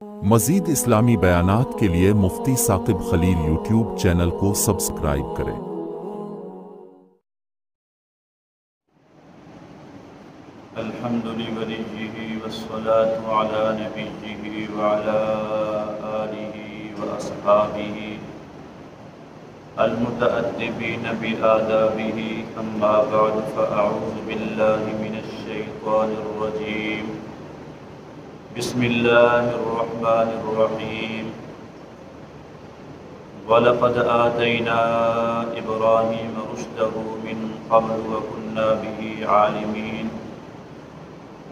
مزید اسلامی بیانات کے لیے مفتی ثاقب خلیل یوٹیوب چینل کو سبسکرائب کریں۔ الحمد لوليه والصلاة على نبيه وعلى آله وأصحابه المتأدبين بآدابه أما بعد فأعوذ بالله من الشيطان الرجيم بسم الله الرحمن الرحيم وَلَقَدْ آتَيْنَا إِبْرَاهِيمَ رُشْدَهُ مِنْ قَبْلُ وَكُنَّا بِهِ عَالِمِينَ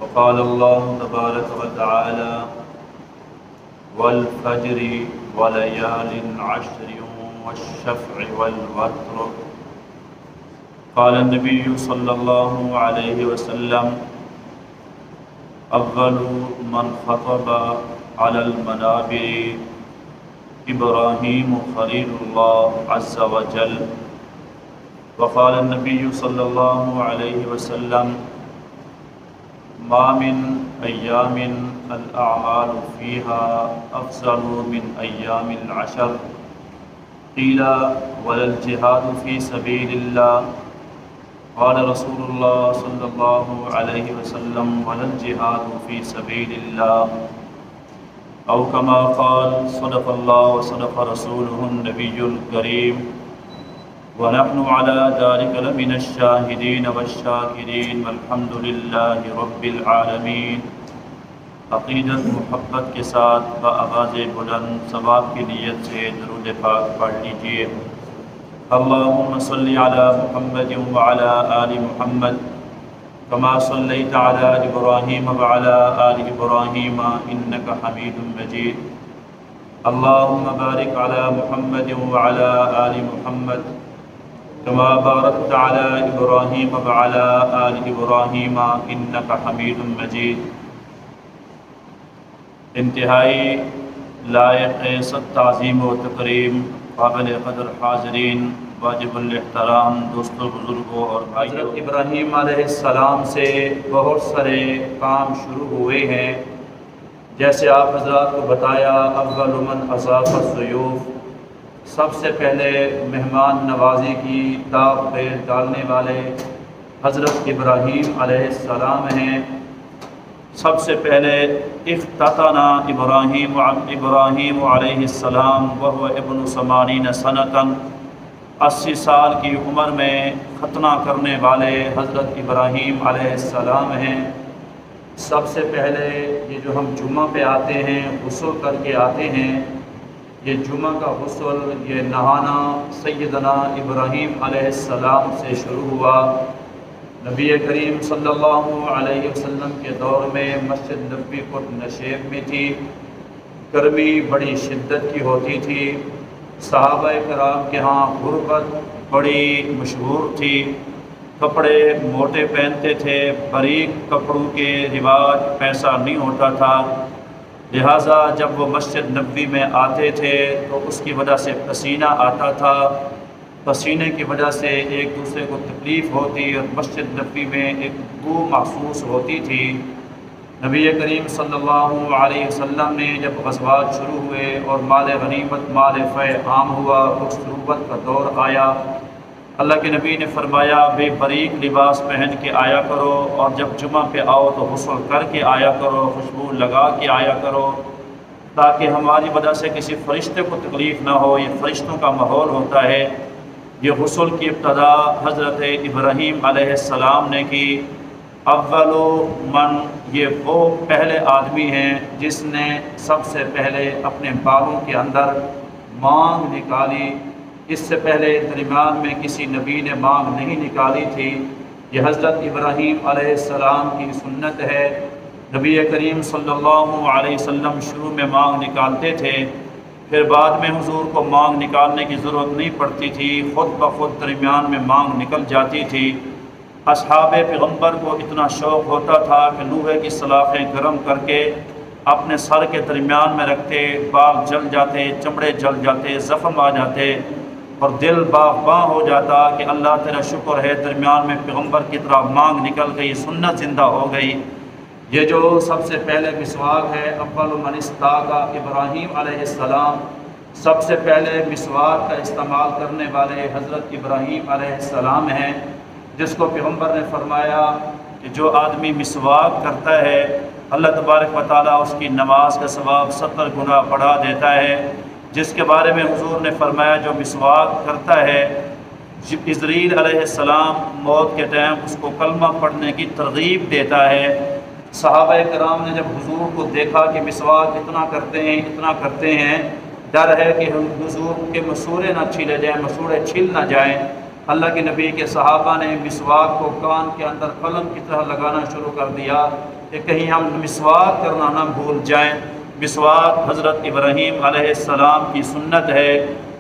وقال الله تبارك وتعالى وَالْفَجْرِ وَلَيَالٍ عَشْرٍ وَالشَّفْعِ وَالْوَتْرِ قال النبي صلى الله عليه وسلم أول من خطب على المنابر إبراهيم خليل الله عز وجل وقال النبي صلى الله عليه وسلم ما من أيام الأعمال فيها أفضل من أيام العشر قيل ولا الجهاد في سبيل الله قال رسول الله صلى الله عليه وسلم ولا الجهاد في سبيل الله أو كما قال صدق الله وصدق رسوله النبي الكريم ونحن على ذلك لمن الشاهدين والشاكرين والحمد لله رب العالمين۔ عقیدت محبت کے ساتھ بآواز بلند ثواب کی نیت سے درود پاک پڑھ لیجیے۔ اللهم صل على محمد وعلى آل محمد كما صليت على إبراهيم وعلى آل إبراهيم إنك حميد مجيد۔ اللهم بارك على محمد وعلى آل محمد كما باركت على إبراهيم وعلى آل إبراهيم إنك حميد مجيد۔ انتہائی لائق سب تعظیم و تکریم قابل قدر حاضرین، واجب الاحترام دوستوں بزرگوں اور بھائیوں، حضرت ابراہیم علیہ السلام سے بہت سارے کام شروع ہوئے ہیں۔ جیسے آپ حضرات کو بتایا اول من اضاف الضیوف، سب سے پہلے مہمان نوازی کی داغ پیر ڈالنے والے حضرت ابراہیم علیہ السلام ہیں۔ سب سے پہلے اختتنا ابراہیم علیہ السلام وهو ابن 80 سنۃ، 80 سال کی عمر میں ختنہ کرنے والے حضرت ابراہیم علیہ السلام ہیں۔ سب سے پہلے یہ جو ہم جمعہ پہ آتے ہیں غسل کر کے آتے ہیں، یہ جمعہ کا غسل یہ نہانا سیدنا ابراہیم علیہ السلام سے شروع ہوا۔ نبی کریم صلی اللہ علیہ وسلم کے دور میں مسجد نبوی قرب نشیب میں تھی، گرمی بڑی شدت کی ہوتی تھی، صحابہ کرام کے ہاں غربت بڑی مشہور تھی، کپڑے موٹے پہنتے تھے، باریک کپڑوں کے رواج پیسہ نہیں ہوتا تھا، لہٰذا جب وہ مسجد نبوی میں آتے تھے تو اس کی وجہ سے پسینہ آتا تھا، پسینے کی وجہ سے ایک دوسرے کو تکلیف ہوتی اور مسجد نبوی میں ایک بو محسوس ہوتی تھی۔ نبی کریم صلی اللہ علیہ وسلم نے جب غزوات شروع ہوئے اور مال غنیمت مال فیع عام ہوا، اس صحبت کا دور آیا، اللہ کے نبی نے فرمایا بے باریک لباس پہن کے آیا کرو، اور جب جمعہ پہ آؤ تو غسل کر کے آیا کرو، خوشبو لگا کے آیا کرو، تاکہ ہماری وجہ سے کسی فرشتے کو تکلیف نہ ہو۔ یہ فرشتوں کا ماحول ہوتا ہے۔ یہ غسل کی ابتدا حضرت ابراہیم علیہ السلام نے کی۔ اول من، یہ وہ پہلے آدمی ہیں جس نے سب سے پہلے اپنے بالوں کے اندر مانگ نکالی۔ اس سے پہلے درمیان میں کسی نبی نے مانگ نہیں نکالی تھی۔ یہ حضرت ابراہیم علیہ السلام کی سنت ہے۔ نبی کریم صلی اللہ علیہ وسلم شروع میں مانگ نکالتے تھے، پھر بعد میں حضور کو مانگ نکالنے کی ضرورت نہیں پڑتی تھی، خود بخود درمیان میں مانگ نکل جاتی تھی۔ اصحاب پیغمبر کو اتنا شوق ہوتا تھا کہ لوہے کی سلاخیں گرم کر کے اپنے سر کے درمیان میں رکھتے، باغ جل جاتے، چمڑے جل جاتے، زخم آ جاتے اور دل باغباں ہو جاتا کہ اللہ تیرا شکر ہے درمیان میں پیغمبر کی طرح مانگ نکل گئی، سنت زندہ ہو گئی۔ یہ جو سب سے پہلے مسواک ہے، اول من استاق ابراہیم علیہ السلام، سب سے پہلے مسواک کا استعمال کرنے والے حضرت ابراہیم علیہ السلام ہیں، جس کو پیغمبر نے فرمایا کہ جو آدمی مسواک کرتا ہے اللہ تبارک و تعالیٰ اس کی نماز کا ثواب 70 گنا بڑھا دیتا ہے۔ جس کے بارے میں حضور نے فرمایا جو مسواک کرتا ہے، جبرائیل علیہ السلام موت کے ٹائم اس کو کلمہ پڑھنے کی ترغیب دیتا ہے۔ صحابہ کرام نے جب حضور کو دیکھا کہ مسواک اتنا کرتے ہیں، ڈر ہے کہ حضور کے مسورے نہ چھیلے جائیں، مسورے چھل نہ جائیں۔ اللہ کے نبی کے صحابہ نے مسواک کو کان کے اندر قلم کی طرح لگانا شروع کر دیا کہ کہیں ہم مسواک کرنا نہ بھول جائیں۔ مسواک حضرت ابراہیم علیہ السلام کی سنت ہے۔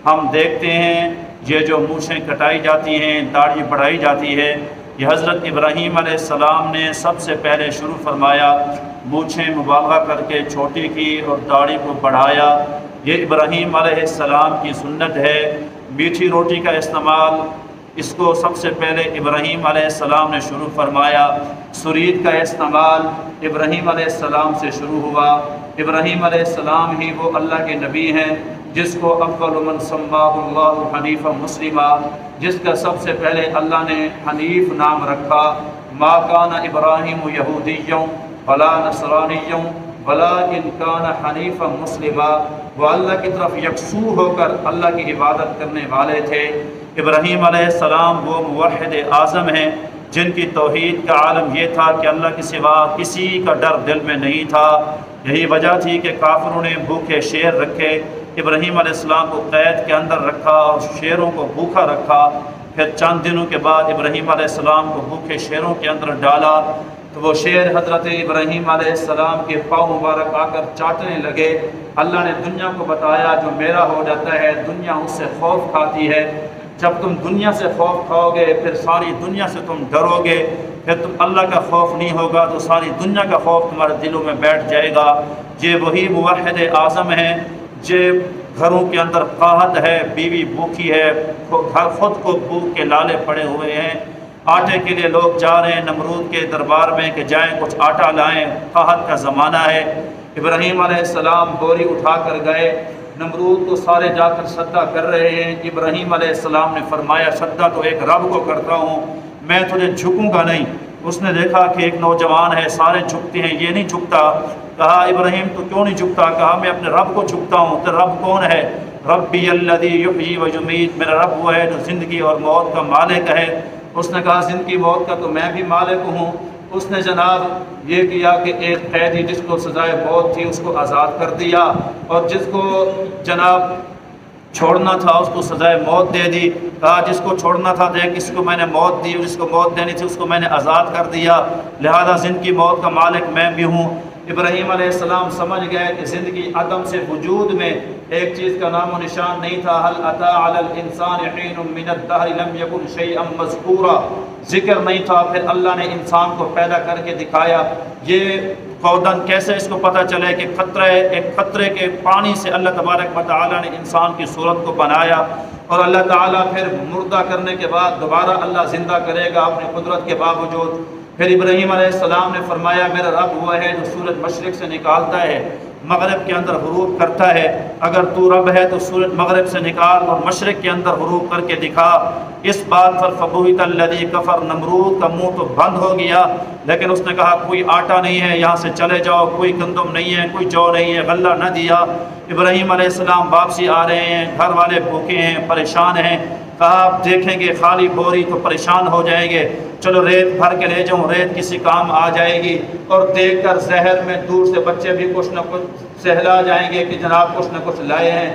ہم دیکھتے ہیں یہ جو مونچھیں کٹائی جاتی ہیں، داڑھی بڑھائی جاتی ہے، یہ حضرت ابراہیم علیہ السلام نے سب سے پہلے شروع فرمایا، مونچھیں مبالغہ کر کے چھوٹی کی اور داڑھی کو بڑھایا۔ یہ ابراہیم علیہ السلام کی سنت ہے۔ میٹھی روٹی کا استعمال، اس کو سب سے پہلے ابراہیم علیہ السلام نے شروع فرمایا۔ سرید کا استعمال ابراہیم علیہ السلام سے شروع ہوا۔ ابراہیم علیہ السلام ہی وہ اللہ کے نبی ہیں جس کو اول من سماہ اللہ حنیفا مسلما، جس کا سب سے پہلے اللہ نے حنیف نام رکھا۔ ما کان ابراہیم یہودیا ولا نصرانیا ولکن کان حنیفا مسلما، وہ اللہ کی طرف یکسو ہو کر اللہ کی عبادت کرنے والے تھے۔ ابراہیم علیہ السلام وہ موحد اعظم ہیں جن کی توحید کا عالم یہ تھا کہ اللہ کے سوا کسی کا ڈر دل میں نہیں تھا۔ یہی وجہ تھی کہ کافروں نے بھوکے شیر رکھے، ابراہیم علیہ السلام کو قید کے اندر رکھا اور شیروں کو بھوکا رکھا۔ پھر چند دنوں کے بعد ابراہیم علیہ السلام کو بھوکے شیروں کے اندر ڈالا تو وہ شیر حضرت ابراہیم علیہ السلام کے پاؤں مبارک آ کر چاٹنے لگے۔ اللہ نے دنیا کو بتایا جو میرا ہو جاتا ہے دنیا اس سے خوف کھاتی ہے۔ جب تم دنیا سے خوف کھاؤ گے پھر ساری دنیا سے تم ڈرو گے، پھر تم اللہ کا خوف نہیں ہوگا تو ساری دنیا کا خوف تمہارے دلوں میں بیٹھ جائے گا۔ یہ وہی موحد اعظم ہیں جو گھروں کے اندر قحط ہے، بیوی بھوکی ہے، خود کو بھوک کے لالے پڑے ہوئے ہیں، آٹے کے لیے لوگ جا رہے ہیں نمرود کے دربار میں کہ جائیں کچھ آٹا لائیں، قحط کا زمانہ ہے۔ ابراہیم علیہ السلام بوری اٹھا کر گئے، نمرود کو سارے جا کر سجدہ کر رہے ہیں۔ ابراہیم علیہ السلام نے فرمایا سجدہ تو ایک رب کو کرتا ہوں، میں تجھے جھکوں گا نہیں۔ اس نے دیکھا کہ ایک نوجوان ہے، سارے جھکتے ہیں، یہ نہیں جھکتا۔ کہا ابراہیم تو کیوں نہیں جھکتا؟ کہا میں اپنے رب کو جھکتا ہوں۔ تو رب کون ہے؟ ربی الذی یحیی و یمیت، میرا رب وہ ہے جو زندگی اور موت کا مالک ہے۔ اس نے کہا زندگی موت کا تو میں بھی مالک ہوں۔ اس نے جناب یہ کیا کہ ایک قیدی جس کو سزائے موت تھی اس کو آزاد کر دیا، اور جس کو جناب چھوڑنا تھا اس کو سزائے موت دے دی۔ کہا جس کو چھوڑنا تھا دیکھ کس کو میں نے موت دی، جس کو موت دینی تھی اس کو میں نے آزاد کر دیا، لہذا زندگی موت کا مالک میں بھی ہوں۔ ابراہیم علیہ السلام سمجھ گئے کہ زندگی عدم سے وجود میں ایک چیز کا نام و نشان نہیں تھا۔ هل اتى على الانسان حين من الدهر لم يكن شيئا مذكورا، ذکر نہیں تھا، پھر اللہ نے انسان کو پیدا کر کے دکھایا۔ یہ فوراً کیسے اس کو پتہ چلے کہ ایک قطرے کے پانی سے اللہ تبارک و تعالیٰ نے انسان کی صورت کو بنایا، اور اللہ تعالیٰ پھر مردہ کرنے کے بعد دوبارہ اللہ زندہ کرے گا اپنی قدرت کے باوجود۔ پھر ابراہیم علیہ السلام نے فرمایا میرا رب وہ ہے جو سورج مشرق سے نکالتا ہے مغرب کے اندر غروب کرتا ہے، اگر تو رب ہے تو سورج مغرب سے نکال اور مشرق کے اندر غروب کر کے دکھا۔ اس بات پر فبہت الذی کفر، نمرود کا منہ تو بند ہو گیا، لیکن اس نے کہا کوئی آٹا نہیں ہے، یہاں سے چلے جاؤ، کوئی گندم نہیں ہے، کوئی جو نہیں ہے، غلہ نہ دیا۔ ابراہیم علیہ السلام واپسی آ رہے ہیں، گھر والے بھوکے ہیں، پریشان ہیں۔ کہا آپ دیکھیں گے خالی بوری تو پریشان ہو جائیں گے، چلو ریت بھر کے لے جاؤں، ریت کسی کام آ جائے گی۔ اور دیکھ کر زہر میں دور سے بچے بھی کچھ نہ کچھ سہلا جائیں گے کہ جناب کچھ نہ کچھ لائے ہیں۔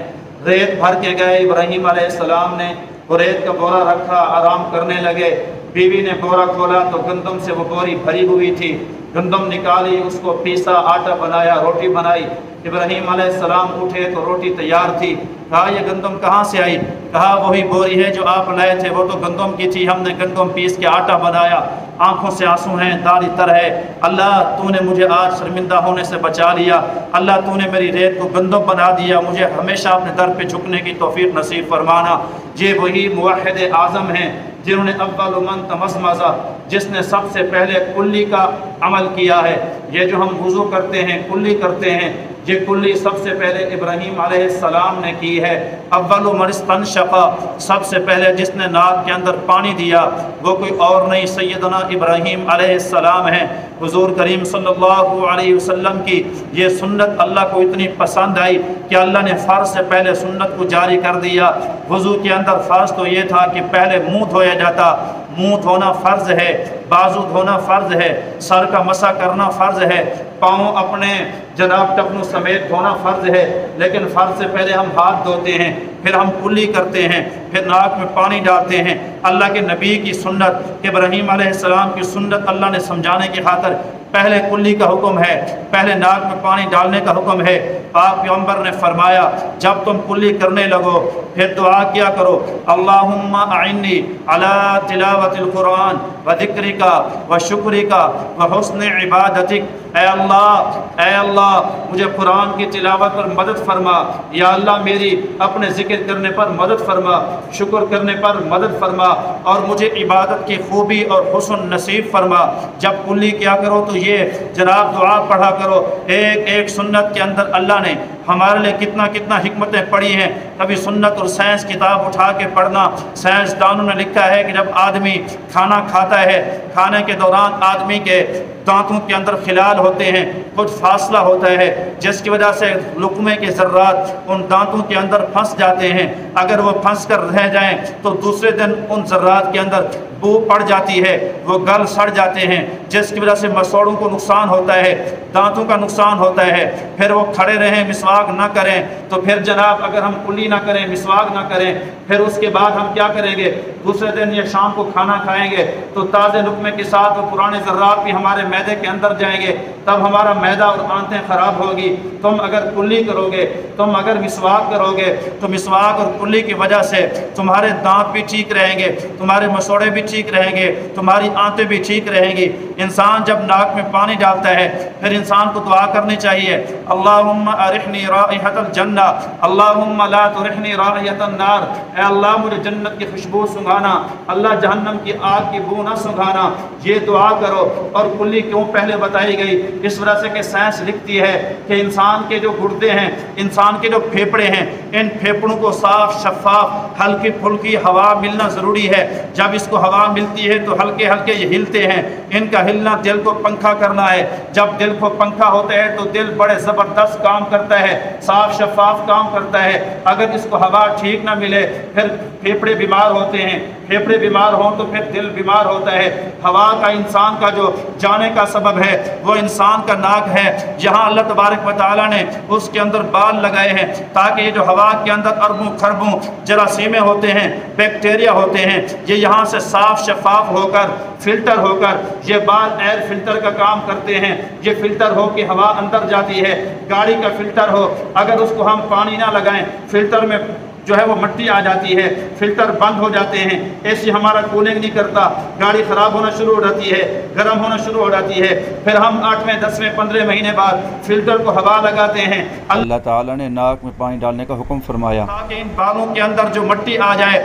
ریت بھر کے گئے ابراہیم علیہ السلام نے، وہ ریت کا بورا رکھا، آرام کرنے لگے۔ بیوی نے بورا کھولا تو گندم سے وہ بوری بھری ہوئی تھی، گندم نکالی، اس کو پیسا، آٹا بنایا، روٹی بنائی۔ ابراہیم علیہ السلام اٹھے تو روٹی تیار تھی۔ کہا یہ گندم کہاں سے آئی؟ کہا وہی بوری ہے جو آپ لائے تھے، وہ تو گندم کی تھی، ہم نے گندم پیس کے آٹا بنایا۔ آنکھوں سے آنسو ہیں، داری تر ہے۔ اللہ تو نے مجھے آج شرمندہ ہونے سے بچا لیا، اللہ تو نے میری ریت کو گندم بنا دیا، مجھے ہمیشہ اپنے در پہ جھکنے کی توفیق نصیب فرمانا۔ یہ وہی موحد اعظم ہیں جنہوں نے اول من تمزمزہ، جس نے سب سے پہلے کلی کا عمل کیا ہے۔ یہ جو ہم وضو کرتے ہیں، کلی کرتے ہیں، یہ کلی سب سے پہلے ابراہیم علیہ السلام نے کی ہے۔ اول من استنشق، سب سے پہلے جس نے ناک کے اندر پانی دیا وہ کوئی اور نہیں، سیدنا ابراہیم علیہ السلام ہیں۔ حضور کریم صلی اللہ علیہ وسلم کی یہ سنت اللہ کو اتنی پسند آئی کہ اللہ نے فرض سے پہلے سنت کو جاری کر دیا۔ وضو کے اندر فرض تو یہ تھا کہ پہلے منہ دھویا جاتا، منہ دھونا فرض ہے، بازو دھونا فرض ہے، سر کا مسح کرنا فرض ہے، پاؤں اپنے جناب ٹخنوں سمیت دھونا فرض ہے، لیکن فرض سے پہلے ہم ہاتھ دھوتے ہیں، پھر ہم کلی کرتے ہیں، پھر ناک میں پانی ڈالتے ہیں۔ اللہ کے نبی کی سنت، ابراہیم علیہ السلام کی سنت اللہ نے سمجھانے کی خاطر پہلے کلی کا حکم ہے، پہلے ناک میں پانی ڈالنے کا حکم ہے۔ پاک پیغمبر نے فرمایا جب تم کلی کرنے لگو پھر دعا کیا کرو، اللہم اعنی علی تلاوت القرآن و ذکرک و شکرک و حسن عبادتک۔ اے اللہ مجھے قرآن کی تلاوت پر مدد فرما، یا اللہ میری اپنے ذکر کرنے پر مدد فرما، شکر کرنے پر مدد فرما، اور مجھے عبادت کی خوبی اور حسن نصیب فرما۔ جب کلی کیا کرو تو یہ جناب دعا پڑھا کرو۔ ایک ایک سنت کے اندر اللہ نے ہمارے لیے کتنا کتنا حکمتیں پڑھی ہیں۔ کبھی سنت اور سائنس کتاب اٹھا کے پڑھنا، سائنس دانوں نے لکھا ہے کہ جب آدمی کھانا کھاتا ہے، کھانے کے دوران آدمی کے دانتوں کے اندر خلال ہوتے ہیں، کچھ فاصلہ ہوتا ہے جس کی وجہ سے لقمے کے ذرات ان دانتوں کے اندر پھنس جاتے ہیں۔ اگر وہ پھنس کر رہ جائیں تو دوسرے دن ان ذرات کے اندر بو پڑ جاتی ہے، وہ گل سڑ جاتے ہیں، جس کی وجہ سے مسوڑوں کو نقصان ہوتا ہے، دانتوں کا نقصان ہوتا ہے۔ پھر وہ کھڑے رہیں، مسواک نہ کریں، تو پھر جناب اگر ہم کلی نہ کریں، مسواک نہ کریں، پھر اس کے بعد ہم کیا کریں گے؟ دوسرے دن یا شام کو کھانا کھائیں گے تو تازے لقمے کے ساتھ وہ پرانے ذرات بھی ہمارے معدے کے اندر جائیں گے، تب ہمارا معدہ اور آنتیں خراب ہوگی۔ تم اگر کلی کرو گے، تم اگر مسواک کرو گے تو مسواک اور کلی کی وجہ سے تمہارے دانت بھی ٹھیک رہیں گے، تمہارے مسوڑے بھی ٹھیک رہیں گے، تمہاری آنتیں بھی ٹھیک رہیں گی۔ انسان جب ناک میں پانی ڈالتا ہے پھر انسان کو دعا کرنی چاہیے، اللہم ارحنی رائحۃ الجنہ اللہم لا ترحنی رائحۃ النار۔ اے اللہ مجھے جنت کی خوشبو سنگھانا، اللہ جہنم کی آگ کی بو نہ سنگھانا۔ یہ دعا کرو۔ اور کلی کیوں پہلے بتائی گئی؟ اس وجہ سے کہ سائنس لکھتی ہے کہ انسان کے جو گردے ہیں، انسان کے جو پھیپڑے ہیں، ان پھیپڑوں کو صاف شفاف ہلکی پھلکی ہوا ملنا ضروری ہے۔ جب اس کو ہوا ملتی ہے تو ہلکے ہلکے یہ ہلتے ہیں۔ ان کا ہلنا دل کو پنکھا کرنا ہے۔ جب دل کو پنکھا ہوتا ہے تو دل بڑے زبردست کام کرتا ہے، صاف شفاف کام کرتا ہے۔ اگر اس کو ہوا ٹھیک نہ ملے پھر پھیپڑے بیمار ہوتے ہیں، پھیپڑے بیمار ہوں تو پھر دل بیمار ہوتا ہے۔ ہوا کا انسان کا جو جانے کا سبب ہے وہ انسان کا ناک ہے۔ یہاں اللہ تبارک و تعالیٰ نے اس کے اندر بال لگائے ہیں تاکہ یہ جو ہوا کے اندر اربوں خربوں جراثیمیں ہوتے ہیں، بیکٹیریا ہوتے ہیں، یہ یہاں سے صاف شفاف ہو کر فلٹر ہو کر یہ بال ایئر فلٹر کا کام کرتے ہیں۔ یہ فلٹر ہو کہ ہوا اندر جاتی ہے۔ گاڑی کا فلٹر ہو، اگر اس کو ہم پانی نہ لگائیں فلٹر میں جو ہے وہ مٹی آ جاتی ہے، فلٹر بند ہو جاتے ہیں، ایسی ہمارا کولنگ نہیں کرتا، گاڑی خراب ہونا شروع ہو جاتی ہے، گرم ہونا شروع ہو جاتی ہے۔ پھر ہم 8ویں 10ویں 15 مہینے بعد فلٹر کو ہوا لگاتے ہیں۔ اللہ تعالیٰ نے ناک میں پانی ڈالنے کا حکم فرمایا تاکہ ان بالوں کے اندر جو مٹی آ جائے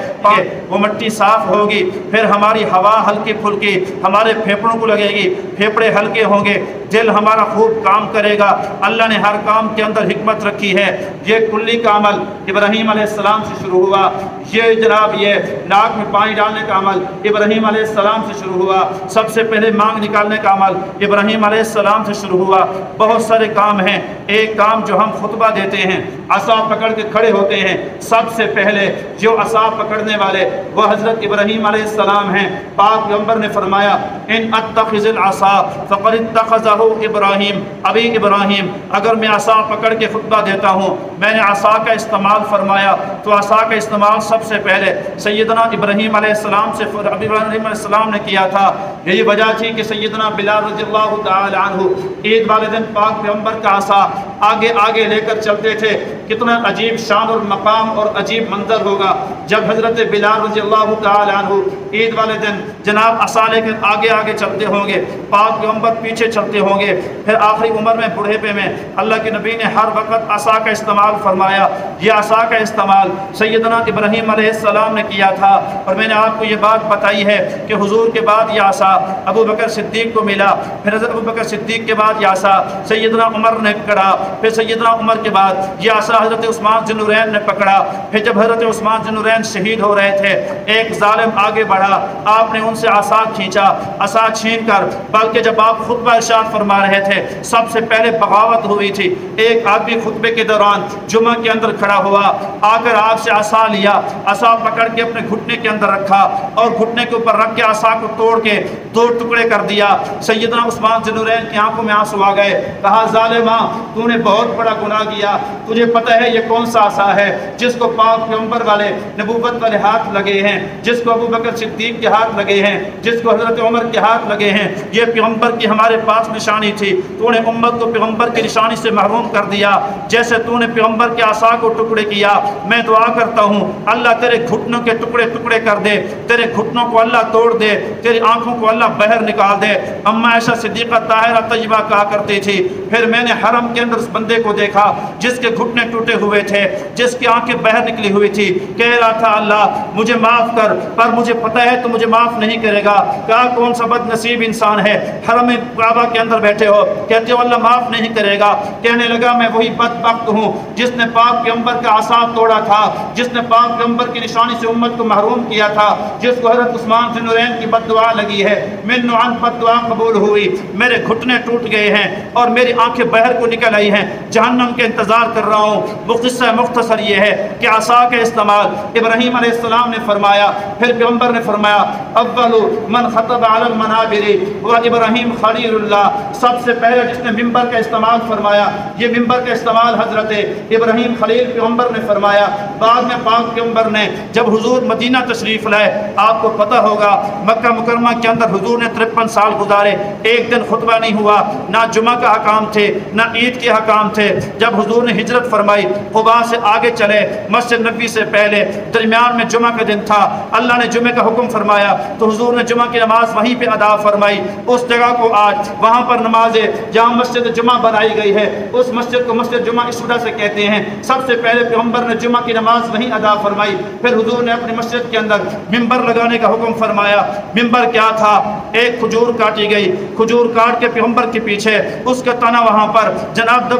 وہ مٹی صاف ہوگی، پھر ہماری ہوا ہلکی پھلکی ہمارے پھیپڑوں کو لگے گی، پھیپڑے ہلکے ہوں گے، دل ہمارا خوب کام کرے گا۔ اللہ نے ہر کام کے اندر حکمت رکھی ہے۔ یہ کلی کا عمل ابراہیم علیہ السلام سے شروع ہوا۔ یہ جناب یہ ناک میں پانی ڈالنے کا عمل ابراہیم علیہ السلام سے شروع ہوا۔ سب سے پہلے مانگ نکالنے کا عمل ابراہیم علیہ السلام سے شروع ہوا۔ بہت سارے کام ہیں۔ ایک کام جو ہم خطبہ دیتے ہیں، عصا پکڑ کے کھڑے ہوتے ہیں، سب سے پہلے جو عصا پکڑنے والے وہ حضرت ابراہیم علیہ السلام ہیں۔ پاک پیغمبر نے فرمایا ان اتخذ العصا فقد اتخذہ ابراہیم، ابھی ابراہیم اگر میں عصا پکڑ کے خطبہ دیتا ہوں، میں نے عصا کا استعمال فرمایا تو عصا کا استعمال سب سے پہلے سیدنا ابراہیم علیہ السلام سے ابراہیم علیہ السلام نے کیا تھا۔ یہی وجہ تھی کہ سیدنا بلال رضی اللہ تعالی عنہ عید والے دن پاک پیغمبر کا عصا آگے آگے لے کر چلتے تھے۔ کتنا عجیب شان اور مقام اور عجیب منظر ہوگا جب حضرت بلال رضی اللہ تعالی عنہ عید والے دن جناب عصا لے کر آگے آگے چلتے ہوں گے، پاک پیغمبر پیچھے چلتے ہوں گے، پھر آخری عمر میں بڑھیپے میں اللہ کے نبی نے ہر وقت عصا کا استعمال فرمایا۔ یہ عصا کا استعمال سیدنا ابراہیم علیہ السلام نے کیا تھا، اور میں نے آپ کو یہ بات بتائی ہے کہ حضور کے بعد یہ عصا ابو بکر صدیق کو ملا، پھر حضرت ابو بکر صدیق کے بعد یہ عصا سیدنا عمر نے پکڑا، پھر سیدنا عمر کے بعد یہ عصا حضرت عثمان ذی النورین نے پکڑا۔ پھر جب حضرت عثمان ذی النورین شہید ہو رہے تھے، ایک ظالم آگے بڑھا، آپ نے ان سے عصا کھینچا، عصا چھین کر، بلکہ جب آپ خطبہ ارشاد فرما رہے تھے سب سے پہلے بغاوت ہوئی تھی۔ ایک آدمی خطبے کے دوران جمعہ کے اندر کھڑا ہوا، آ کر آپ سے عصا لیا، عصا پکڑ کے اپنے گھٹنے کے اندر رکھا اور گھٹنے کے اوپر رکھ کے عصا کو توڑ کے دو ٹکڑے کر دیا۔ سیدنا عثمان ذی النورین کی آنکھوں میں آنسو آ گئے، کہا ظالماں تو نے بہت بڑا گناہ کیا، تجھے پتہ ہے یہ کون سا عصا ہے جس کو پاک پیغمبر والے نبوت والے ہاتھ لگے ہیں، جس کو ابو بکر صدیق کے ہاتھ لگے ہیں، جس کو حضرت عمر کے ہاتھ لگے ہیں، یہ پیغمبر کی ہمارے پاس نشانی تھی، تو نے امت کو پیغمبر کی نشانی سے محروم کر دیا، جیسے تو نے پیغمبر کے عصا کو ٹکڑے کیا۔ میں دعا کرتا ہوں اللہ تیرے گھٹنوں کے ٹکڑے ٹکڑے کر دے، تیرے گھٹنوں کو اللہ توڑ دے، تیری آنکھوں کو اللہ باہر نکال دے۔ اما عائشہ صدیقہ طاہرہ طیبہ کہا کرتی تھی، پھر میں نے حرم کے اندر اس بندے کو دیکھا جس کے گھٹنے ٹوٹے ہوئے تھے، جس کی آنکھیں باہر نکلی ہوئی تھی، کہہ رہا تھا اللہ مجھے معاف کر، پر مجھے پتہ ہے تو مجھے معاف نہیں کرے گا۔ کہا کون سا بد نصیب انسان ہے، حرم کعبہ کے اندر بیٹھے ہو، کہتے ہو اللہ معاف نہیں کرے گا۔ کہنے لگا میں وہی بدبخت ہوں جس نے پاک پیغمبر کا عصا توڑا تھا، جس نے پاک پیغمبر کی نشانی سے امت کو محروم کیا تھا، جس کو حضرت عثمان ذی النورین کی بد دعا لگی ہے، من عن بد دعا قبول ہوئی، میرے گھٹنے ٹوٹ گئے ہیں اور میری آنکھیں باہر کو نکل آئی ہیں، جہنم کے انتظار کر رہا ہوں۔ قصہ مختصر یہ ہے کہ عصا کا استعمال ابراہیم علیہ السلام نے فرمایا، پھر پیغمبر نے فرمایا اول من خطب علی المنابر وہ ابراہیم خلیل اللہ، سب سے پہلے جس نے ممبر کا استعمال فرمایا، یہ ممبر کا استعمال حضرت ابراہیم خلیل پیغمبر نے فرمایا۔ بعد میں پاک پیغمبر نے جب حضور مدینہ تشریف لائے، آپ کو پتہ ہوگا مکہ مکرمہ کے اندر حضور نے 53 سال گزارے، ایک دن خطبہ نہیں ہوا، نہ جمعہ کا حکام تھے نہ عید کے حکام تھے۔ جب حضور نے ہجرت فرمائی، قباء سے آگے چلے، مسجد نبوی سے پہلے درمیان میں جمعہ کا دن تھا، اللہ نے جمعہ کا حکم فرمایا تو حضور نے جمعہ کی نماز وہیں پہ ادا فرمائی۔ اس جگہ کو آج وہاں پر نمازیں جہاں مسجد جمعہ بنائی گئی ہے، اس مسجد کو مسجد جمعہ اس وجہ سے کہتے ہیں، سب سے پہلے پیغمبر نے جمعہ کی نماز وہیں ادا فرمائی، پھر حضور نے اپنی مسجد کے اندر ممبر لگانے کا حکم فرمایا۔ ممبر کیا تھا؟ ایک کھجور کاٹی گئی، کھجور کاٹ کے پیغمبر کے پیچھے اس کا تنا وہاں پر جناب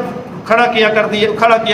کھڑا کیا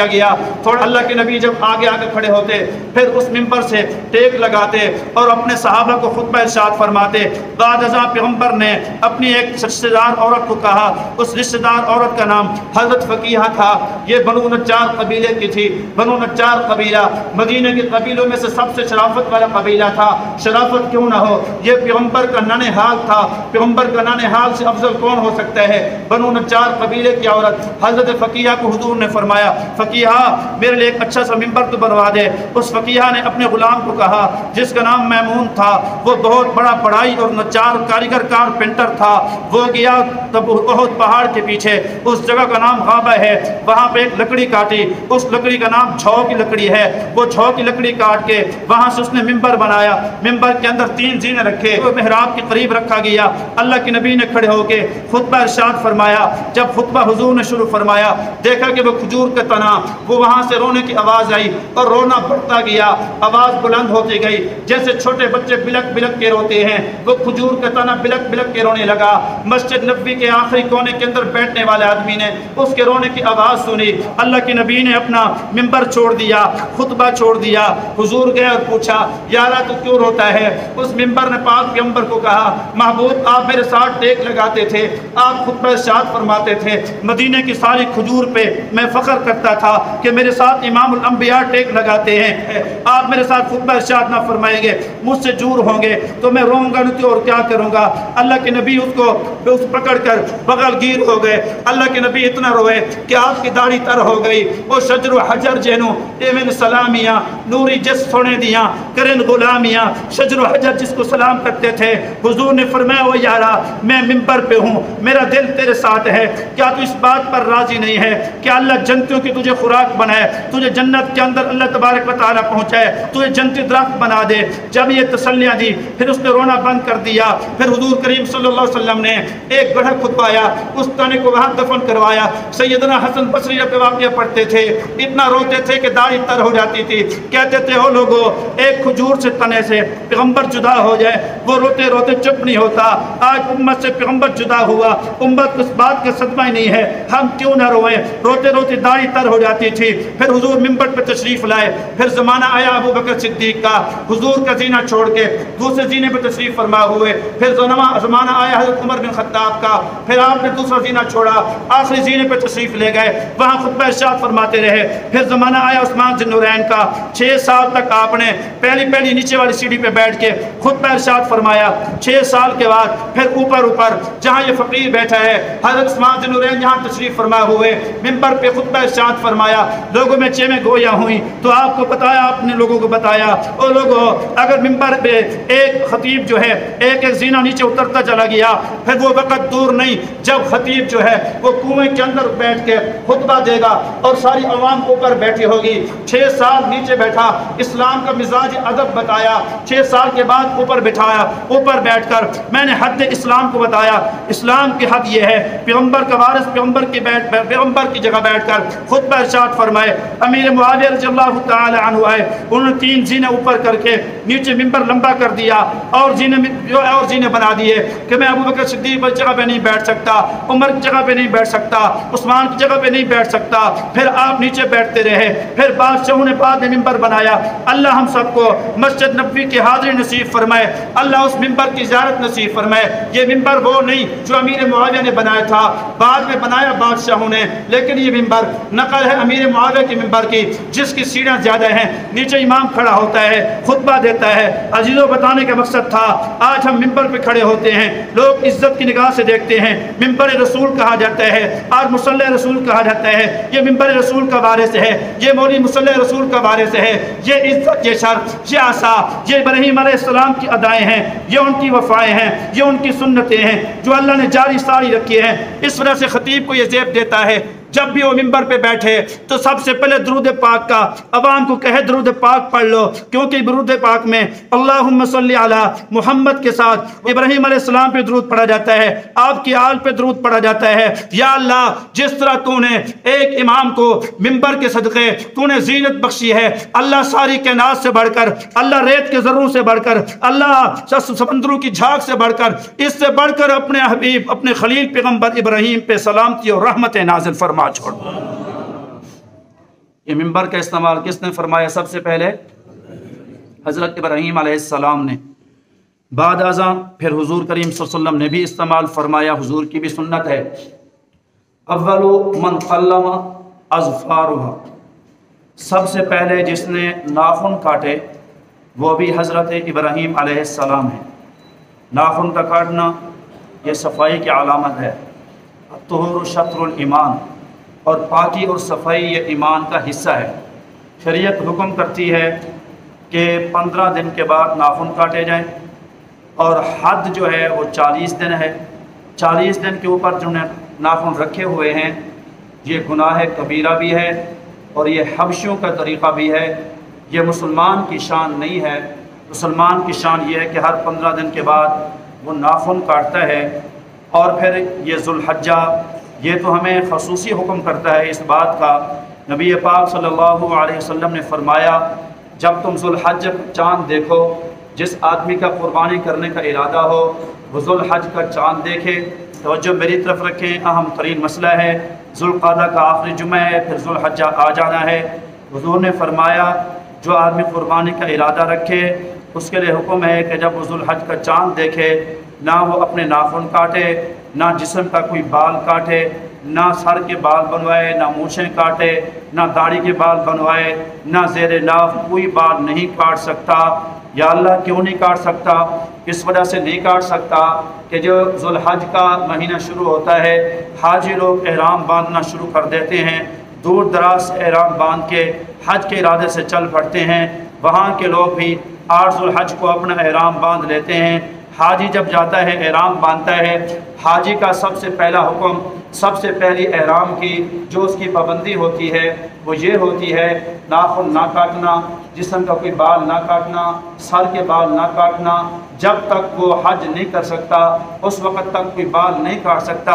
گیا۔ تھوڑا اللہ کے نبی جب آگے آگے کھڑے ہوتے، پھر اس ممبر سے ٹیک لگاتے اور اپنے صحابہ کو خطبہ ارشاد فرماتے۔ بعد ازاں پیغمبر نے اپنی ایک رشتہ دار عورت کو کہا، اس رشتہ دار عورت کا نام حضرت فقیہ تھا، یہ بنو نجار قبیلے کی تھی۔ بنو نجار قبیلہ مدینہ کے قبیلوں میں سے سب سے شرافت والا قبیلہ تھا۔ شرافت کیوں نہ ہو، یہ پیغمبر کا ننھال تھا، پیغمبر کا ننھال سے افضل کون ہو سکتا ہے؟ بنو نجار قبیلے کی عورت حضرت فقیہ کو حضور نے فرمایا فقیہ میرے لیے ایک اچھا سا ممبر تو بنوا دے۔ اس فقیہ نے اپنے غلام کو کہا جس کا نام میمون تھا، وہ بہت بڑا پڑھائی اور نجار کاریگر کارپینٹر تھا، وہ گیا تب بہت پہاڑ کے پیچھے، اس جگہ کا نام غابہ ہے، وہاں پہ ایک لکڑی کاٹی، اس لکڑی کا نام چھو کی لکڑی ہے، وہ چھو کی لکڑی کاٹ کے وہاں سے اس نے ممبر بنایا۔ ممبر کے اندر 3 زینے رکھے، وہ محراب کے قریب رکھا گیا۔ اللہ کے نبی نے کھڑے ہو کے خطبہ ارشاد فرمایا۔ جب خطبہ حضور نے شروع فرمایا، دیکھا کہ وہ کھجور کا تنا، وہ وہاں سے رونے کی آواز آئی اور رونا بڑھتا گیا، آواز بلند ہوتی گئی، جیسے چھوٹے بچے بلک بلک کے روتے ہیں، وہ کھجور کا تنا بلک بلک کے رونے لگا۔ مسجد نبوی کے آخری کونے کے اندر بیٹھنے والے آدمی نے اس کے رونے کی آواز سنی۔ اللہ کے نبی نے اپنا ممبر چھوڑ دیا، خطبہ چھوڑ دیا، حضور گئے اور پوچھا یارا تو کیوں روتا ہے؟ اس ممبر نے پاک پیغمبر کو کہا محبوب آپ میرے ساتھ ٹیک لگاتے تھے، آپ خطبہ ارشاد فرماتے تھے، مدینے کی ساری کھجور پہ میں فخر کرتا تھا کہ میرے ساتھ امام الانبیاء ٹیک لگاتے ہیں، آپ میرے ساتھ خطبہ ارشاد نہ فرمائیں گے، مجھ سے دور ہوں گے تو میں روؤں گا نہیں تو اور کیا کروں گا؟ اللہ کے نبی اس کو پکڑ کر بغل گیر ہو گئے۔ اللہ کے نبی اتنا روئے کہ آپ کی داڑھی تر ہو گئی۔ وہ شجر و حجر جینو ایمن سلامیاں نوری جس سونے دیاں کرن غلامیاں، شجر و حجر جس کو سلام کرتے تھے۔ حضور نے فرمایا وہ یارا میں ممبر پہ ہوں، میرا دل تیرے ساتھ ہے، کیا تو اس بات پر راضی نہیں ہے کہ اللہ جنتوں کی تجھے خوراک بنائے، تجھے جنت کے اندر اللہ تبارک و تعالیٰ پہنچائے، تجھے جنتی درخت بنا دے۔ جب یہ تسلیاں دی پھر اس نے رونا بند کر دیا۔ پھر حضور کریم صلی اللہ علیہ وسلم نے ایک گڑھا کھدوایا، اس تنے کو وہاں دفن کروایا۔ سیدنا حسن بصری جب واقعہ پڑھتے تھے اتنا روتے تھے کہ داڑھی تر ہو جاتی تھی، کہتے تھے او لوگو ایک کھجور سے تنے سے پیغمبر جدا ہو جائے، وہ روتے روتے چپ نہیں ہوتا۔ آج امت سے پیغمبر جدا ہوا، امت کو اس بات کا صدمہ ہی نہیں ہے، ہم کیوں نہ روئیں؟ روتے روتے داڑھی تر ہو جاتی تھی۔ پھر حضور منبر پہ تشریف لائے، پھر زمانہ آیا ابو بکر صدیق کا، حضور کا زینہ چھوڑ کے دوسرے زینے پہ تشریف فرما ہوئے۔ پھر زمانہ آیا حضرت عمر بن خطاب کا، پھر آپ نے دوسرا زینہ چھوڑا، آخری زینے پہ تشریف لے گئے، وہاں خطبہ ارشاد فرماتے رہے۔ پھر زمانہ آیا عثمان ذی النورین کا، 6 سال تک آپ نے پہلی نیچے والی سیڑھی پہ بیٹھ کے خطبہ ارشاد فرمایا۔ 6 سال کے بعد پھر اوپر جہاں یہ فقیر بیٹھا ہے، حضرت عثمان ذی النورین یہاں تشریف فرما ہوئے، منبر پہ خطبہ ارشاد فرمایا۔ لوگوں میں چیمیں گویا ہوئیں تو آپ کو بتایا، آپ نے لوگوں کو بتایا، او لوگوں اگر منبر پہ ایک خطیب جو ہے ایک زینہ نیچے اترتا چلا گیا، پھر وہ وقت دور نہیں جب خطیب جو ہے وہ کنویں کے اندر بیٹھ کے خطبہ دے گا اور ساری عوام اوپر بیٹھی ہوگی۔ 6 سال نیچے بیٹھا، اسلام کا مزاج ادب بتایا، 6 سال کے بعد اوپر بٹھایا، اوپر بیٹھ کر میں نے حد اسلام کو بتایا۔ اسلام کی حد یہ ہے پیغمبر کا وارث پیغمبر کی جگہ بیٹھ کر خطبہ ارشاد فرمائے۔ امیر معاویہ رضی اللہ تعالی عنہ آئے، انہوں نے 3 زینے اوپر کر کے نیچے منبر لمبا کر دیا اور زینے بنا دیے کہ میں ابو بکر صدیق کی جگہ پہ نہیں بیٹھ سکتا، عمر کی جگہ پہ نہیں بیٹھ سکتا، عثمان کی جگہ پہ نہیں بیٹھ سکتا۔ پھر آپ نیچے بیٹھتے رہے، پھر بادشاہوں نے بعد میں منبر بنایا۔ اللہ ہم سب کو مسجد نبوی کی حاضری نصیب فرمائے، اللہ اس منبر کی زیارت نصیب فرمائے۔ یہ منبر وہ نہیں جو امیر معاویہ نے بنایا تھا، بعد میں بنایا بادشاہوں نے، لیکن یہ منبر نقل ہے امیر معاویہ کے منبر کی، جس کی سیڑھیاں زیادہ ہیں، نیچے امام کھڑا ہوتا ہے، خطبہ دیتا ہے۔ عزیزوں بتانے کا مقصد تھا آج ہم منبر پہ کھڑے ہوتے ہیں، لوگ عزت کی نگاہ سے دیکھتے ہیں، منبر رسول کہا جاتا ہے، آج مصلی رسول کہا جاتا ہے، یہ منبر رسول کا وارث ہے، یہ مولوی مصلی رسول کا وارث ہے۔ یہ عزت، یہ شرف، یہ عصا، یہ ابراہیم علیہ السلام کی ادائیں ہیں، یہ ان کی وفائیں ہیں، یہ ان کی سنتیں ہیں جو اللہ نے جاری ساری رکھی ہیں۔ اس وجہ سے خطیب کو یہ زیب دیتا ہے جب بھی وہ منبر پہ بیٹھے تو سب سے پہلے درود پاک کا عوام کو کہے درود پاک پڑھ لو، کیونکہ درود پاک میں اللہم صلی علی محمد کے ساتھ ابراہیم علیہ السلام پہ درود پڑھا جاتا ہے، آپ کی آل پہ درود پڑھا جاتا ہے۔ یا اللہ جس طرح تو نے ایک امام کو منبر کے صدقے تو نے زینت بخشی ہے، اللہ ساری کائنات سے بڑھ کر، اللہ ریت کے ذروں سے بڑھ کر، اللہ سمندروں کی جھاگ سے بڑھ کر، اس سے بڑھ کر اپنے حبیب اپنے خلیل پیغمبر ابراہیم پہ سلامتی اور رحمت نازل فرما چھوڑ۔ یہ منبر کا استعمال کس نے فرمایا؟ سب سے پہلے حضرت ابراہیم علیہ السلام نے، بعد ازاں پھر حضور کریم صلی اللہ علیہ وسلم نے بھی استعمال فرمایا، حضور کی بھی سنت ہے۔ اول من قلم اظفارها، سب سے پہلے جس نے ناخن کاٹے وہ بھی حضرت ابراہیم علیہ السلام ہے۔ ناخن کا کاٹنا یہ صفائی کی علامت ہے۔ الطہور شطر الایمان، اور پاکی اور صفائی یہ ایمان کا حصہ ہے۔ شریعت حکم کرتی ہے کہ 15 دن کے بعد ناخن کاٹے جائیں، اور حد جو ہے وہ 40 دن ہے۔ 40 دن کے اوپر جو ناخن رکھے ہوئے ہیں یہ گناہ کبیرہ بھی ہے اور یہ حبشیوں کا طریقہ بھی ہے۔ یہ مسلمان کی شان نہیں ہے۔ مسلمان کی شان یہ ہے کہ ہر 15 دن کے بعد وہ ناخن کاٹتا ہے۔ اور پھر یہ ذوالحجہ، یہ تو ہمیں خصوصی حکم کرتا ہے اس بات کا۔ نبی پاک صلی اللہ علیہ وسلم نے فرمایا جب تم ذوالحج چاند دیکھو، جس آدمی کا قربانی کرنے کا ارادہ ہو وہ ذوالحج کا چاند دیکھے۔ توجہ میری طرف رکھیں، اہم ترین مسئلہ ہے۔ ذوالقعدہ کا آخری جمعہ ہے، پھر ذوالحجہ آ جانا ہے۔ حضور نے فرمایا جو آدمی قربانی کا ارادہ رکھے اس کے لیے حکم ہے کہ جب وہ ذوالحج کا چاند دیکھے نہ وہ اپنے ناخن کاٹے، نہ جسم کا کوئی بال کاٹے، نہ سر کے بال بنوائے، نہ مونچھیں کاٹے، نہ داڑھی کے بال بنوائے، نہ زیر ناف کوئی بال نہیں کاٹ سکتا۔ یا اللہ کیوں نہیں کاٹ سکتا؟ اس وجہ سے نہیں کاٹ سکتا کہ جو ذوالحج کا مہینہ شروع ہوتا ہے حاجی لوگ احرام باندھنا شروع کر دیتے ہیں، دور دراز سے احرام باندھ کے حج کے ارادے سے چل پڑتے ہیں۔ وہاں کے لوگ بھی 8 ذوالحج کو اپنا احرام باندھ لیتے ہیں۔ حاجی جب جاتا ہے احرام باندھتا ہے، حاجی کا سب سے پہلا حکم سب سے پہلی احرام کی جو اس کی پابندی ہوتی ہے وہ یہ ہوتی ہے ناخن نہ کاٹنا، جسم کا کوئی بال نہ کاٹنا، سر کے بال نہ کاٹنا، جب تک وہ حج نہیں کر سکتا اس وقت تک کوئی بال نہیں کاٹ سکتا۔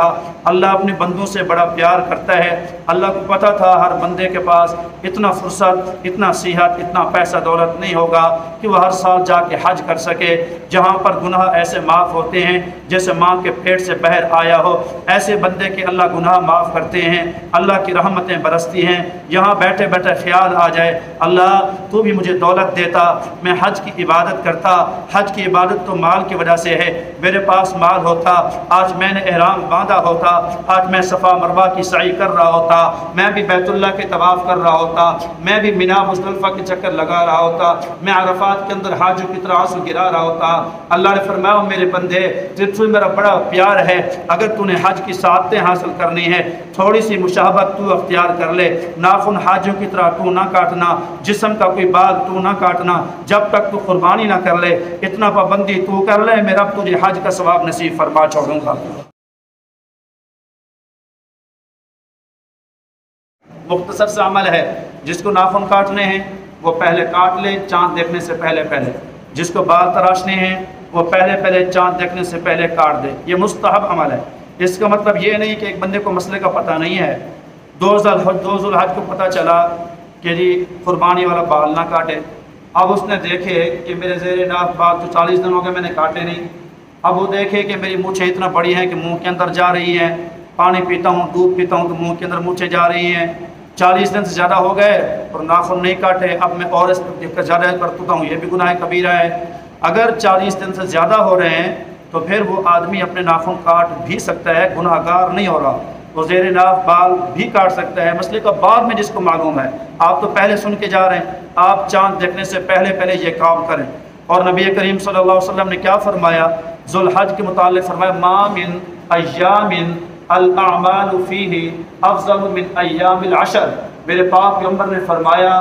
اللہ اپنے بندوں سے بڑا پیار کرتا ہے، اللہ کو پتہ تھا ہر بندے کے پاس اتنا فرصت، اتنا صحت، اتنا پیسہ دولت نہیں ہوگا کہ وہ ہر سال جا کے حج کر سکے۔ جہاں پر گناہ ایسے معاف ہوتے ہیں جیسے ماں کے پیٹ سے باہر آیا ہو، ایسے بندے کے اللہ گناہ معاف کرتے ہیں، اللہ کی رحمتیں برستی ہیں۔ یہاں بیٹھے بیٹھے خیال آ جائے اللہ تو بھی مجھے دولت دیتا، میں حج کی عبادت کرتا، حج کی عبادت تو مال کی وجہ سے ہے، میرے پاس مال ہوتا آج میں نے احرام باندھا ہوتا، آج میں صفا مروہ کی سعی کر رہا ہوتا، میں بھی بیت اللہ کے طواف کر رہا ہوتا، میں بھی مینا مزدلفہ کے چکر لگا رہا ہوتا، میں عرفات کے اندر حاجوں کی طرح آنسو گرا رہا ہوتا۔ اللہ نے فرمایا میرے بندے تجھ سے میرا بڑا پیار ہے، اگر تو نے حج کی سعادتیں حاصل کرنی ہے تھوڑی سی مشابہت تو اختیار کر لے، ناخن حاجوں کی طرح تو نہ کاٹنا، جسم کا کوئی بال تو نہ کاٹنا، جب تک تو قربانی نہ کر لے، اتنا پابندی تو کر لے، میں رب تجھے حج کا ثواب نصیب فرما چھوڑوں گا۔ مختصر سے عمل ہے، جس کو ناخن کاٹنے ہیں وہ پہلے کاٹ لے چاند دیکھنے سے پہلے، جس کو بال تراشنے ہیں وہ پہلے چاند دیکھنے سے پہلے کاٹ دے۔ یہ مستحب عمل ہے، اس کا مطلب یہ نہیں کہ ایک بندے کو مسئلے کا پتہ نہیں ہے، دو ذوالحج کو پتہ چلا کہ جی قربانی والا بال نہ کاٹے، اب اس نے دیکھے کہ میرے زیر ناف بال تو 40 دن ہو گئے میں نے کاٹے نہیں، اب وہ دیکھے کہ میری مونچھیں اتنا بڑی ہیں کہ منہ کے اندر جا رہی ہیں، پانی پیتا ہوں دودھ پیتا ہوں تو منہ کے اندر مونچھیں جا رہی ہیں، 40 دن سے زیادہ ہو گئے اور ناخن نہیں کاٹے، اب میں اور اس پر زیادہ کرتا ہوں، یہ بھی گناہ کبیرہ ہے۔ اگر 40 دن سے زیادہ ہو رہے ہیں تو پھر وہ آدمی اپنے ناخن کاٹ بھی سکتا ہے، گناہ گار نہیں ہو رہا، وہ زیر ناف بال بھی کاٹ سکتا ہے۔ مسئلے کا بعد میں جس کو معلوم ہے، آپ تو پہلے سن کے جا رہے ہیں، آپ چاند دیکھنے سے پہلے یہ کام کریں۔ اور نبی کریم صلی اللہ علیہ وسلم نے کیا فرمایا ذوالحج کے متعلق؟ فرمایا ما من ایام الاعمال فیہ افضل من ایام العشر۔ میرے پاک پیغمبر نے فرمایا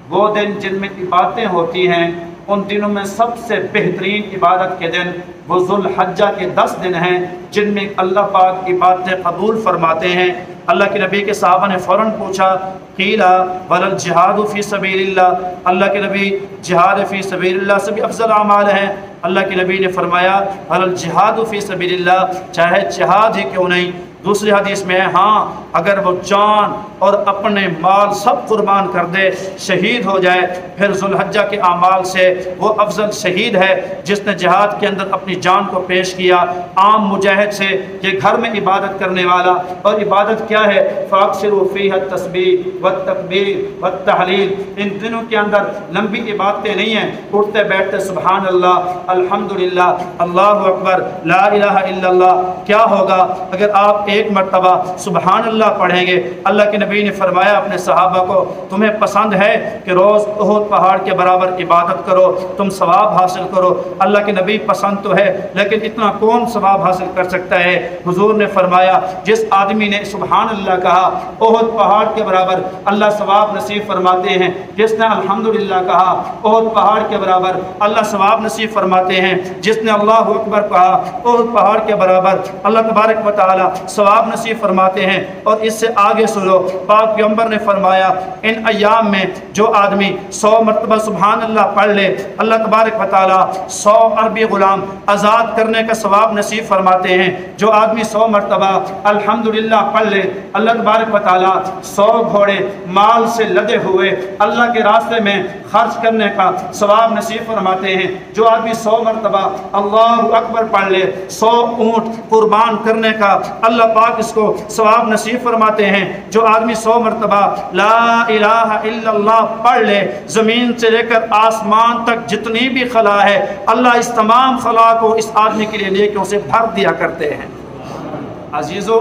وہ دن جن میں عبادتیں ہوتی ہیں ان دنوں میں سب سے بہترین عبادت کے دن وہ ذوالحجہ کے 10 دن ہیں جن میں اللہ پاک عبادتیں قبول فرماتے ہیں۔ اللہ کے نبی کے صحابہ نے فوراً پوچھا قیل ولل جہاد فی سبیل اللہ، اللہ کے نبی جہاد فی سبیل اللہ سے بھی افضل اعمال ہیں؟ اللہ کے نبی نے فرمایا ولل جہاد فی سبیل اللہ، چاہے جہاد ہی کیوں نہیں۔ دوسری حدیث میں ہے ہاں اگر وہ جان اور اپنے مال سب قربان کر دے شہید ہو جائے پھر ذوالحجہ کے اعمال سے وہ افضل شہید ہے جس نے جہاد کے اندر اپنی جان کو پیش کیا۔ عام مجاہد سے یہ گھر میں عبادت کرنے والا، اور عبادت کیا ہے؟ فاکثروا فیہ التسبیح والتکبیر والتحلیل، ان دنوں کے اندر لمبی عبادتیں نہیں ہیں، اٹھتے بیٹھتے سبحان اللہ، الحمدللہ، اللہ اکبر، لا الہ الا اللہ۔ کیا ہوگا اگر آپ ایک مرتبہ سبحان اللہ پڑھیں گے؟ اللہ کے نبی نے فرمایا اپنے صحابہ کو تمہیں پسند ہے کہ روز احد پہاڑ کے برابر عبادت کرو، تم ثواب حاصل کرو؟ اللہ کے نبی پسند تو ہے لیکن اتنا کون ثواب حاصل کر سکتا ہے؟ حضور نے فرمایا جس آدمی نے سبحان اللہ کہا احد پہاڑ کے برابر اللہ ثواب نصیب فرماتے ہیں، جس نے الحمدللہ کہا احد پہاڑ کے برابر اللہ ثواب نصیب فرماتے ہیں، جس نے اللہ اکبر کہا احد پہاڑ کے برابر اللہ تبارک و تعالی ثواب نصیب فرماتے ہیں۔ اور اس سے آگے سنو، پاک پیغمبر نے فرمایا ان ایام میں جو آدمی 100 مرتبہ سبحان اللہ پڑھ لے اللہ تبارک و تعالی 100 عربی غلام آزاد کرنے کا ثواب نصیب فرماتے ہیں۔ جو آدمی 100 مرتبہ الحمدللہ پڑھ لے اللہ تبارک و تعالی 100 گھوڑے مال سے لدے ہوئے اللہ کے راستے میں خرچ کرنے کا ثواب نصیب فرماتے ہیں۔ جو آدمی 100 مرتبہ اللہ اکبر پڑھ لے 100 اونٹ قربان کرنے کا اللہ پاک اس کو ثواب نصیب فرماتے ہیں۔ جو آدمی 100 مرتبہ لا الہ الا اللہ پڑھ لے زمین سے لے کر آسمان تک جتنی بھی خلا ہے اللہ اس تمام خلا کو اس آدمی کے لیے نیکیوں سے بھر دیا کرتے ہیں۔ عزیزو،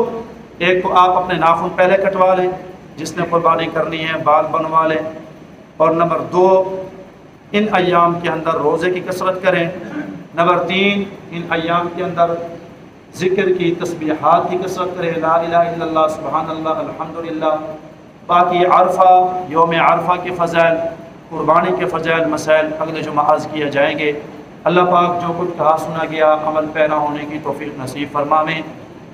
ایک تو آپ اپنے ناخن پہلے کٹوا لیں جس نے قربانی کرنی ہے، بال بنوا لیں، اور نمبر 2 ان ایام کے اندر روزے کی کثرت کریں، نمبر 3 ان ایام کے اندر ذکر کی تسبیحات کی کثرت کریں، لا الہ الا اللہ، سبحان اللہ، الحمدللہ۔ باقی عرفہ، یوم عرفہ کے فضائل، قربانی کے فضائل مسائل اگلے جمعہ عرض کیے جائیں گے۔ اللہ پاک جو کچھ کہا سنا گیا عمل پیرا ہونے کی توفیق نصیب فرمائیں۔